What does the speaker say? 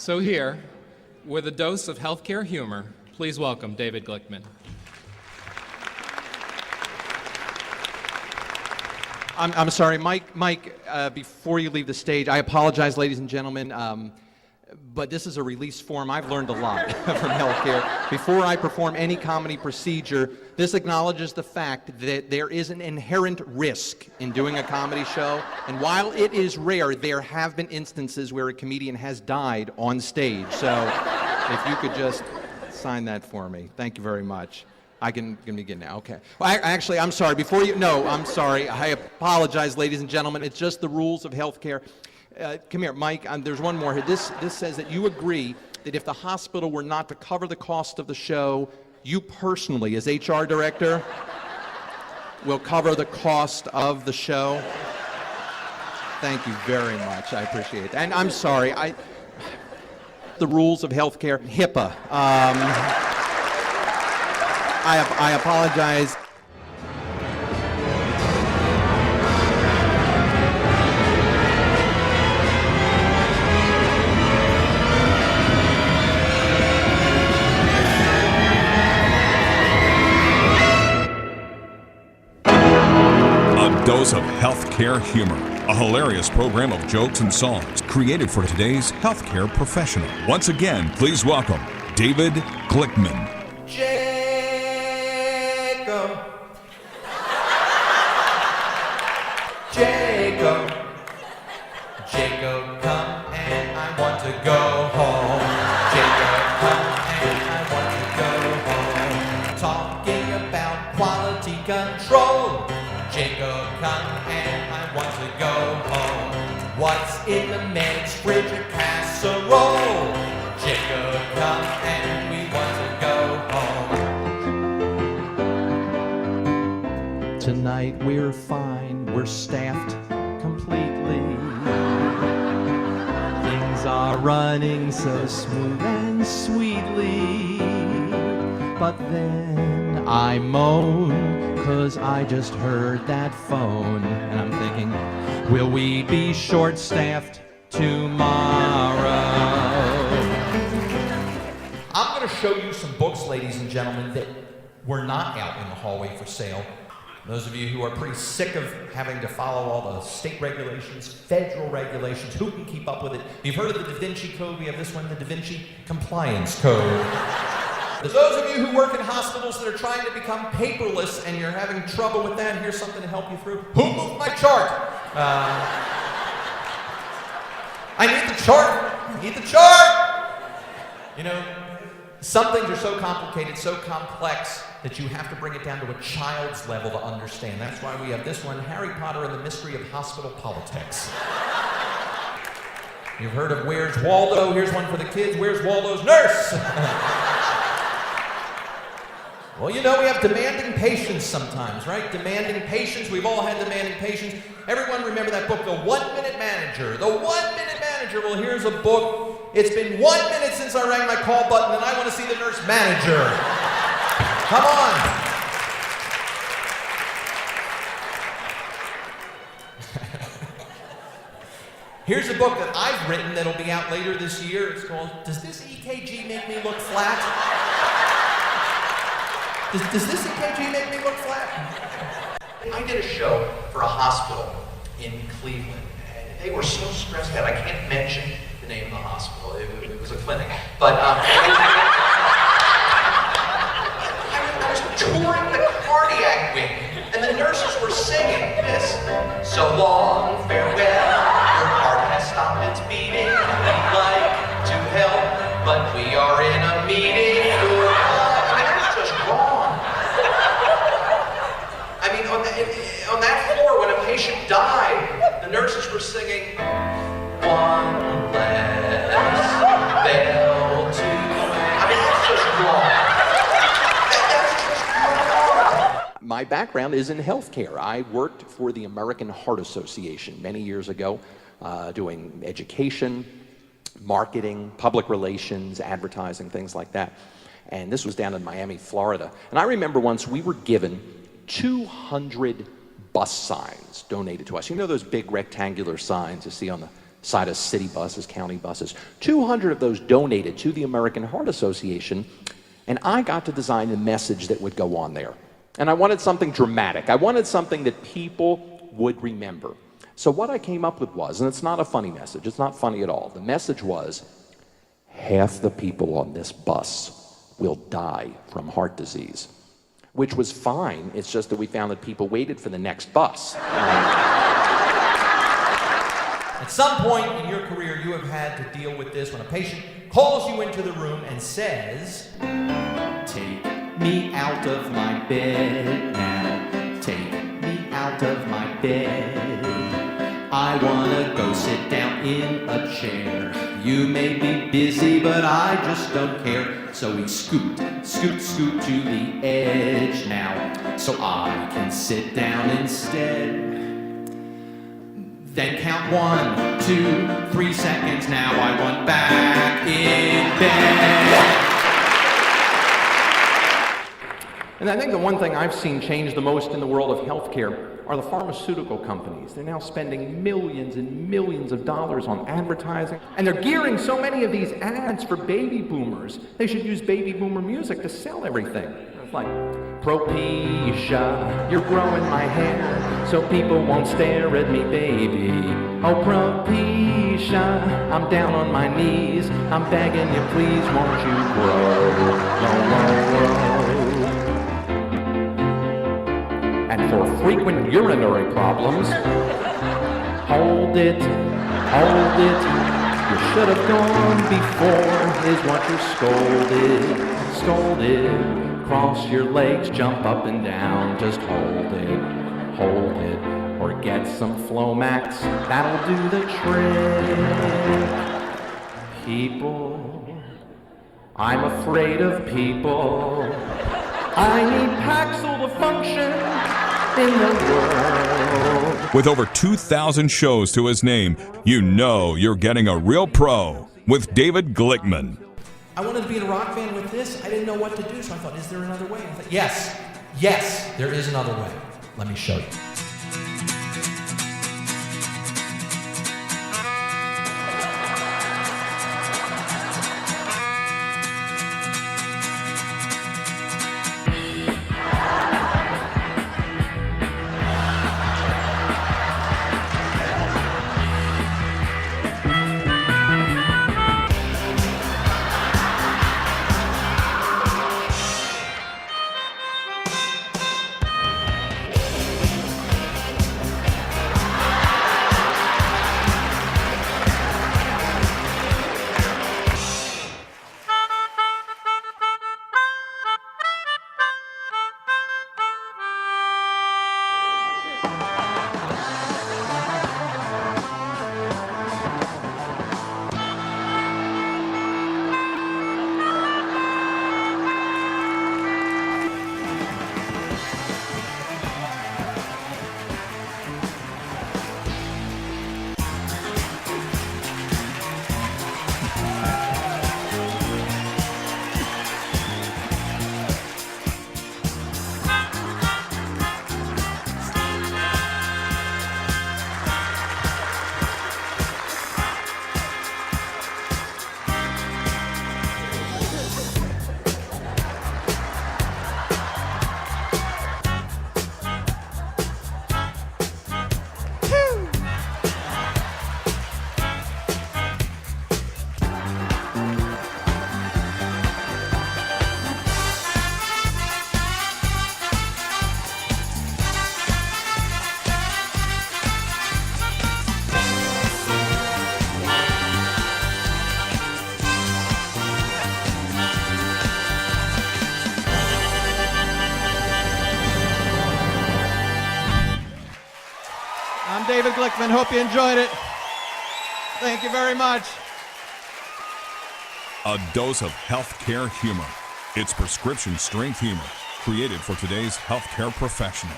So here, with a dose of healthcare humor, please welcome David Glickman. I'm sorry, Mike, before you leave the stage, I apologize, ladies and gentlemen, but this is a release form. I've learned a lot from healthcare. Before I perform any comedy procedure, this acknowledges the fact that there is an inherent risk in doing a comedy show, and while it is rare, there have been instances where a comedian has died on stage. So if you could just sign that for me. Thank you very much. I can begin now, okay. Well, actually, I'm sorry, I'm sorry. I apologize, ladies and gentlemen. It's just the rules of healthcare. Come here, Mike, there's one more here. This says that you agree that if the hospital were not to cover the cost of the show, you personally, as HR director, will cover the cost of the show. Thank you very much, I appreciate it. And I'm sorry, the rules of healthcare, HIPAA. I apologize. A dose of healthcare humor. A hilarious program of jokes and songs created for today's healthcare professional. Once again, please welcome David Glickman. Jacob, come and I want to go home. Jacob, come and I want to go home. Talking about quality control. Jacob, come and I want to go home. What's in the man's fridge? A casserole. Jacob, come and we want to go home. Tonight we're fine, we're staffed completely. Things are running so smooth and sweetly. But then I moan, 'cause I just heard that phone. And I'm thinking, will we be short-staffed tomorrow? I'm going to show you some books, ladies and gentlemen, that were not out in the hallway for sale. Those of you who are pretty sick of having to follow all the state regulations, federal regulations, who can keep up with it? You've heard of the Da Vinci Code. We have this one, the Da Vinci Compliance Code. Those of you who work in hospitals that are trying to become paperless and you're having trouble with that, here's something to help you through. Who moved my chart? I need the chart. I need the chart. You know, some things are so complicated, so complex, that you have to bring it down to a child's level to understand. That's why we have this one, Harry Potter and the Mystery of Hospital Politics. You've heard of Where's Waldo? Here's one for the kids. Where's Waldo's nurse? Well, you know, we have demanding patients sometimes, right? Demanding patients. We've all had demanding patients. Everyone remember that book, The 1 Minute Manager. The 1 Minute Manager. Well, here's a book. It's been 1 minute since I rang my call button, and I want to see the nurse manager. Come on. Here's a book that I've written that'll be out later this year. It's called, Does This EKG Make Me Look Flat? Does this EKG make me look flat? I did a show for a hospital in Cleveland. And they were so stressed out. I can't mention the name of the hospital. It was a clinic. But I was touring the cardiac wing, and the nurses were singing this. So long, farewell, your heart has stopped its beating. We'd like to help, but we are in a meeting. On that floor, when a patient died, the nurses were singing, one less bell to... I mean, that's just wrong. My background is in healthcare. I worked for the American Heart Association many years ago, doing education, marketing, public relations, advertising, things like that. And this was down in Miami, Florida. And I remember once we were given 200 bus signs donated to us. You know those big rectangular signs you see on the side of city buses, county buses. 200 of those donated to the American Heart Association, and I got to design the message that would go on there. And I wanted something dramatic. I wanted something that people would remember. So what I came up with was, and it's not a funny message, it's not funny at all. The message was, half the people on this bus will die from heart disease, which was fine. It's just that we found that people waited for the next bus. At some point in your career, you have had to deal with this when a patient calls you into the room and says, "Take me out of my bed now. Take me out of my bed. I wanna go sit down in a chair. You may be busy, but I just don't care." So we scoot to the edge now, so I can sit down instead. Then count 1, 2, 3 seconds. Now I want back in bed. And I think the one thing I've seen change the most in the world of healthcare are the pharmaceutical companies. They're now spending millions and millions of dollars on advertising, and they're gearing so many of these ads for baby boomers. They should use baby boomer music to sell everything. It's like, Propecia, you're growing my hair so people won't stare at me, baby. Oh, Propecia, I'm down on my knees. I'm begging you, please, won't you grow? And for frequent urinary problems, hold it. You should have gone before, is what you're scolded. Cross your legs, jump up and down, just hold it. Or get some Flomax, that'll do the trick. People, I'm afraid of people. I need Paxil to function in the world. With over 2,000 shows to his name, you know you're getting a real pro with David Glickman. I wanted to be in a rock band with this. I didn't know what to do, so I thought, is there another way? I thought, yes, there is another way. Let me show you. I'm David Glickman. Hope you enjoyed it. Thank you very much. A dose of healthcare humor. It's prescription strength humor created for today's healthcare professional.